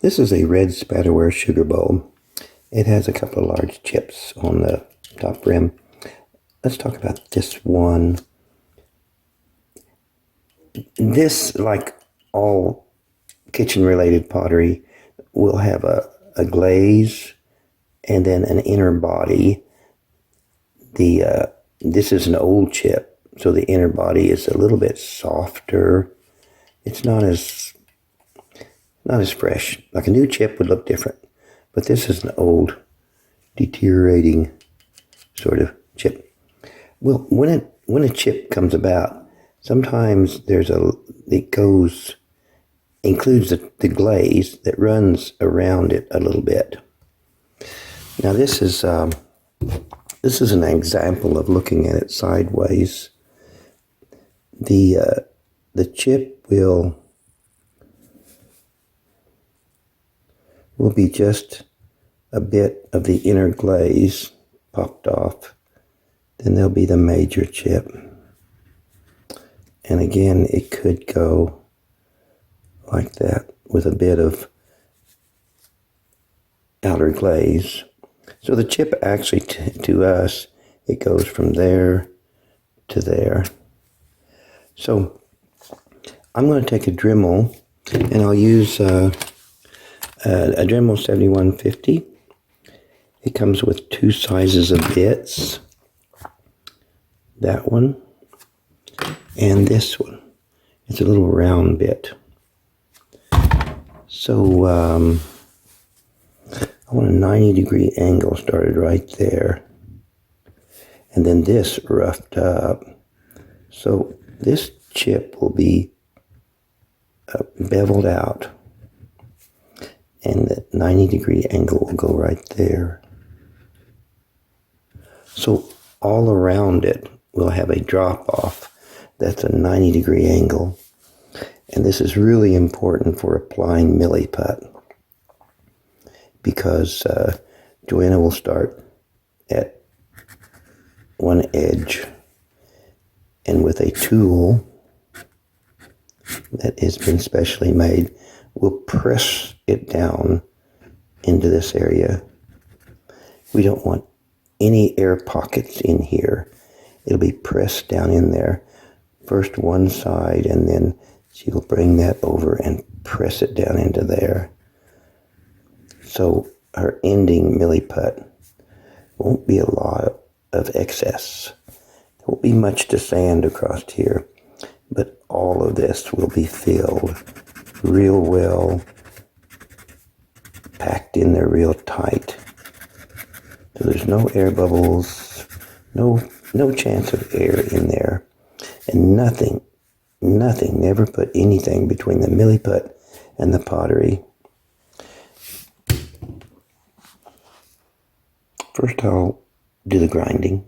This is a red spatterware sugar bowl. It has a couple of large chips on the top rim. Let's talk about this one. This, like all kitchen-related pottery, will have a glaze and then an inner body. This is an old chip, so the inner body is a little bit softer. It's not as fresh. Like a new chip would look different, but this is an old, deteriorating sort of chip. Well, when a chip comes about, sometimes includes the glaze that runs around it a little bit. Now this is an example of looking at it sideways. The chip will be just a bit of the inner glaze popped off. Then there'll be the major chip. And again, it could go like that with a bit of outer glaze. So the chip actually, to us, it goes from there to there. So I'm going to take a Dremel, and I'll use a Dremel 7150. It comes with two sizes of bits. That one and this one. It's a little round bit. So I want a 90-degree angle started right there. And then this roughed up. So this chip will be beveled out. And the 90-degree angle will go right there. So all around it will have a drop-off. That's a 90-degree angle. And this is really important for applying milliput, because Joanna will start at one edge, and with a tool that has been specially made, we'll press it down into this area. We don't want any air pockets in here. It'll be pressed down in there. First one side, and then she'll bring that over and press it down into there. So her ending milliput won't be a lot of excess. There won't be much to sand across here, but all of this will be filled real well, packed in there real tight. So there's no air bubbles, no chance of air in there, and nothing, never put anything between the milliput and the pottery. First I'll do the grinding.